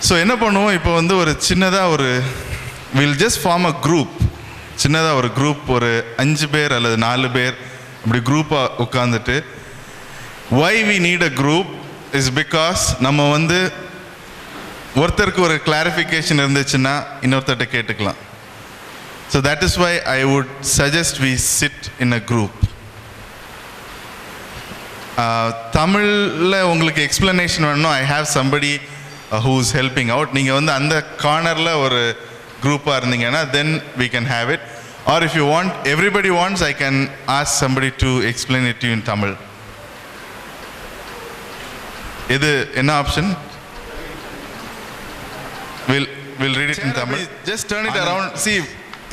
So என்ன பண்ணுவோம், இப்போ வந்து ஒரு சின்னதாக ஒரு will just form a group. சின்னதாக ஒரு குரூப், ஒரு 5 பேர் அல்லது 4 பேர் அப்படி குரூப்பாக உட்காந்துட்டு, why we need a group is because நம்ம வந்து ஒருத்தருக்கு ஒரு கிளாரிஃபிகேஷன் இருந்துச்சுன்னா இன்னொருத்தர்கிட்ட கேட்டுக்கலாம். So that is why I would suggest we sit in a group. தமிழில் உங்களுக்கு எக்ஸ்ப்ளனேஷன் வேணும், I have somebody who is helping out. நீங்கள் வந்து அந்த கார்னரில் ஒரு குரூப்பாக இருந்தீங்கன்னா then we can have it. Or if you want, everybody wants, I can ask somebody to explain it to you in Tamil. இது என்ன option? We'll read it in Tamil. Just turn it around. See,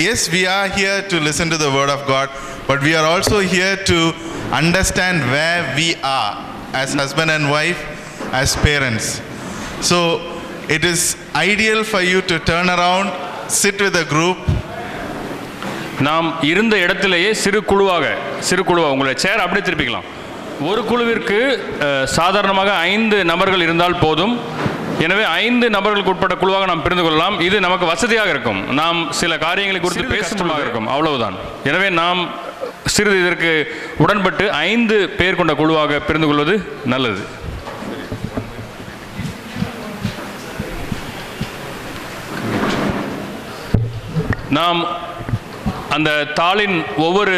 yes, we are here to listen to the word of God, but we are also here to understand where we are as husband and wife, as parents. So it is ideal for you to turn around, sit with a group. நாம் இருந்த இடத்திலேயே சிறு குழுவாக உங்களை சேர் அப்படியே திருப்பிக்கலாம். ஒரு குழுவிற்கு சாதாரணமாக 5 நபர்கள் இருந்தால் போதும். எனவே 5 நபர்களுக்கு உட்பட்ட குழுவாக நாம் பிரிந்து கொள்ளலாம். இது நமக்கு வசதியாக இருக்கும். நாம் சில காரியங்களை குறித்து பேசுமாக இருக்கும், அவ்வளவுதான். எனவே நாம் சிறிது இதற்கு உடன்பட்டு 5 பேர் கொண்ட குழுவாக பிரிந்து கொள்வது நல்லது. நாம் அந்த தாளின் ஒவ்வொரு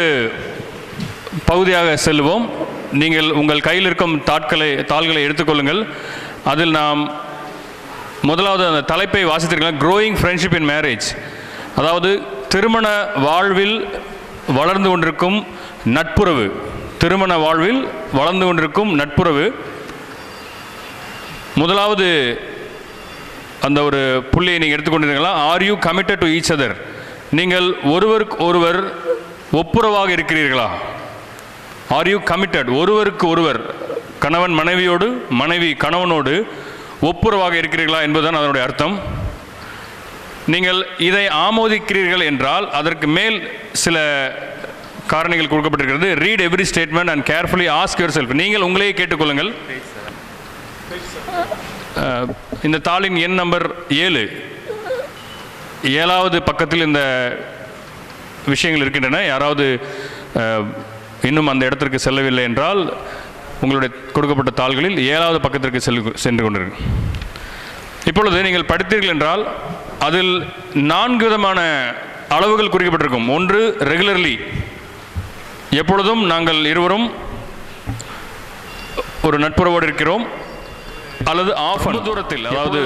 பகுதியாக செல்வோம். நீங்கள் உங்கள் கையில் இருக்கும் தாள்களை எடுத்துக்கொள்ளுங்கள். அதில் நாம் முதலாவது அந்த தலைப்பை வாசித்திருக்கலாம், க்ரோயிங் ஃப்ரெண்ட்ஷிப் இன் மேரேஜ். அதாவது திருமண வாழ்வில் வளர்ந்து கொண்டிருக்கும் நட்புறவு. திருமண வாழ்வில் வளர்ந்து கொண்டிருக்கும் நட்புறவு. முதலாவது அந்த ஒரு புள்ளியை நீங்கள் எடுத்துக்கொண்டிருக்கலாம். Are you committed to each other? நீங்கள் ஒருவருக்கு ஒருவர் ஒப்புரவாக இருக்கிறீர்களா? Are you committed? ஒருவருக்கு ஒருவர், கணவன் மனைவியோடு, மனைவி கணவனோடு ஒப்புரவாக இருக்கிறீர்களா என்பதுதான் அதனுடைய அர்த்தம். நீங்கள் இதை ஆமோதிக்கிறீர்கள் என்றால் அதற்கு மேல் சில காரணிகள் கொடுக்கப்பட்டிருக்கிறது. Read every statement and carefully ask your self. நீங்கள் உங்களையே கேட்டுக்கொள்ளுங்கள். இந்த தாளின் எண் நம்பர் 7வது பக்கத்தில் இந்த விஷயங்கள் இருக்கின்றன. யாராவது இன்னும் அந்த இடத்திற்கு செல்லவில்லை என்றால் உங்களுடைய கொடுக்கப்பட்ட தாள்களில் 7வது பக்கத்திற்கு சென்று கொண்டிருக்கு. இப்பொழுது நீங்கள் படித்தீர்கள் என்றால் அதில் 4 விதமான அளவுகள் குறிக்கப்பட்டிருக்கும். ஒன்று, ரெகுலர்லி, எப்பொழுதும் நாங்கள் இருவரும் ஒரு நட்புறவோடு இருக்கிறோம். அல்லது ஆஃபன், தூரத்தில், அதாவது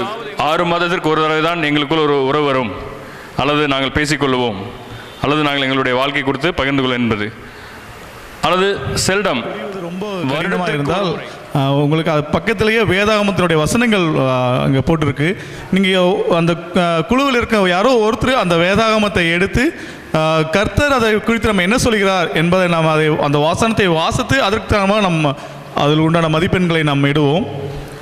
6 மாதத்திற்கு ஒரு தடவை தான் எங்களுக்குள் ஒரு உறவு வரும், அல்லது நாங்கள் பேசிக்கொள்வோம், அல்லது நாங்கள் எங்களுடைய வாழ்க்கை குறித்து பகிர்ந்து கொள்ள என்பது. அல்லது செல்டம், ரொம்ப கடினமாக இருந்தால் உங்களுக்கு அது பக்கத்திலேயே வேதாகமத்தினுடைய வசனங்கள் அங்கே போட்டிருக்கு. நீங்கள் அந்த குழுவில் இருக்க யாரோ ஒருத்தர் அந்த வேதாகமத்தை எடுத்து கர்த்தர் அதை குறித்து நம்ம என்ன சொல்கிறார் என்பதை நாம் அந்த வாசனத்தை வாசித்து அதற்கு நம்ம அதில் உண்டான மதிப்பெண்களை நாம் இடுவோம்.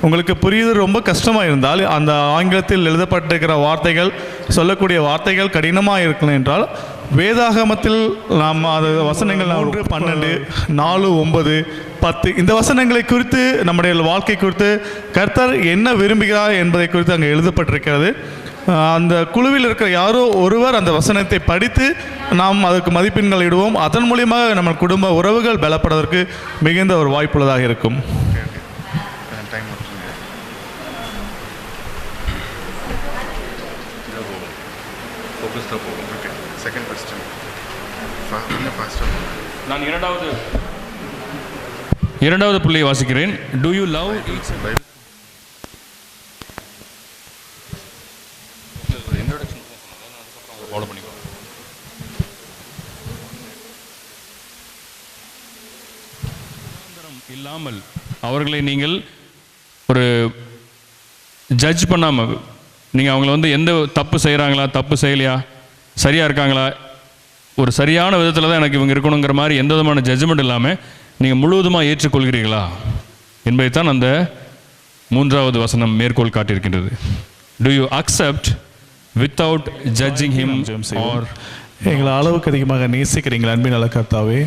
உங்களுக்கு புரியுது ரொம்ப கஷ்டமாக இருந்தால் அந்த ஆங்கிலத்தில் எழுதப்பட்டிருக்கிற வார்த்தைகள், சொல்லக்கூடிய வார்த்தைகள் கடினமாக இருக்கணும் என்றால் வேதாகமத்தில் நாம் அது வசனங்கள் 1, 12, 4, 9, 10 இந்த வசனங்களை குறித்து நம்முடைய வாழ்க்கை குறித்து கர்த்தர் என்ன விரும்புகிறார் என்பதை குறித்து அங்கே எழுதப்பட்டிருக்கிறது. அந்த குழுவில் இருக்கிற யாரோ ஒருவர் அந்த வசனத்தை படித்து நாம் அதற்கு மதிப்பெண்கள் இடுவோம். அதன் மூலியமாக நம்ம குடும்ப உறவுகள் பலப்படுவதற்கு மிகுந்த ஒரு வாய்ப்புள்ளதாக இருக்கும். நான் இரண்டாவது புள்ளியை வாசிக்கிறேன். Do you love each other? இல்லாமல் அவர்களை நீங்கள் ஒரு ஜட்ஜ் பண்ணாமல், நீங்கள் அவங்கள வந்து எந்த தப்பு செய்கிறாங்களா, தப்பு செய்யலையா, சரியாக இருக்காங்களா, ஒரு சரியான விதத்தில் தான் எனக்கு இவங்க இருக்கணுங்கிற மாதிரி எந்த விதமான ஜட்ஜ்மெண்ட் இல்லாமல் நீங்கள் முழுவதுமாக ஏற்றுக்கொள்கிறீர்களா என்பதைத்தான் அந்த 3வது வசனம் மேற்கோள் காட்டியிருக்கின்றது. Do you accept without judging him or? எங்களை அளவுக்கு அதிகமாக நேசிக்கிறீங்களா அன்பின் நல்ல கர்த்தாவே?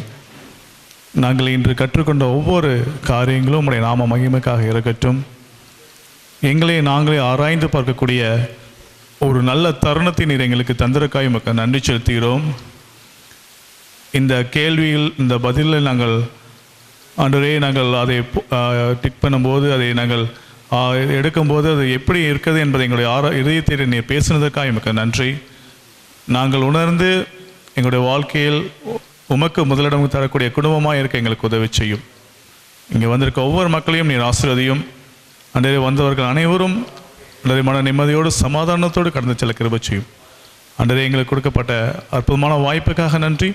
நாங்கள் இன்று கற்றுக்கொண்ட ஒவ்வொரு காரியங்களும் உம்முடைய நாம மகிமைக்காக இருக்கட்டும். எங்களை நாங்களே ஆராய்ந்து பார்க்கக்கூடிய ஒரு நல்ல தருணத்தை நீர் எங்களுக்கு தந்திரக்காய் மக்கள் நன்றி செலுத்துகிறோம். இந்த கேள்வியில் இந்த பதிலில் நாங்கள் ஆண்டவரே நாங்கள் அதை டிக் பண்ணும்போது அதை நாங்கள் எடுக்கும்போது அது எப்படி இருக்குது என்பதை எங்களுடைய இதயத்தை நீர் பேசுனதற்காக எமக்கு நன்றி. நாங்கள் உணர்ந்து எங்களுடைய வாழ்க்கையில் உமக்கு முதலிடம் தரக்கூடிய குடும்பமாக இருக்க எங்களுக்கு உதவி செய்யும். இங்கே வந்திருக்க ஒவ்வொரு மக்களையும் நீர் ஆசீர்வதியும். அன்றைய வந்தவர்கள் அனைவரும் அன்றைய மன நிம்மதியோடு சமாதானத்தோடு கடந்து செல்ல கிருபை செய்யும். அன்றைய எங்களுக்கு கொடுக்கப்பட்ட அற்புதமான வாய்ப்புக்காக நன்றி.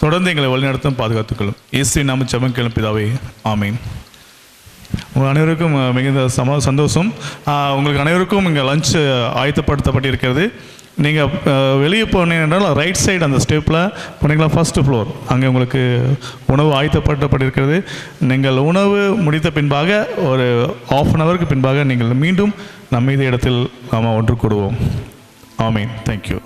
தொடர்ந்து எங்களை வழிநடத்தும் பாதுகாத்துக்கொள்ளும். இயேசுவின் நாம ஜெபம் கேளும் பிதாவே, ஆமீன். உங்கள் அனைவருக்கும் மிகுந்த சந்தோஷம். உங்களுக்கு அனைவருக்கும் இங்கே லஞ்ச் ஆயத்தப்படுத்தப்பட்டிருக்கிறது. நீங்கள் வெளியே போனீங்கன்றால் ரைட் சைடு அந்த ஸ்டெப்பில் போனீங்களா, ஃபஸ்ட்டு ஃப்ளோர், அங்கே உங்களுக்கு உணவு ஆயத்தப்படுத்தப்பட்டிருக்கிறது. நீங்கள் உணவு முடித்த பின்பாக ஒரு ½ அன் ஹவருக்கு பின்பாக நீங்கள் மீண்டும் நம்ம இந்த இடத்தில் நாம் ஒன்று கூடுவோம். ஆமீன். தேங்க்யூ.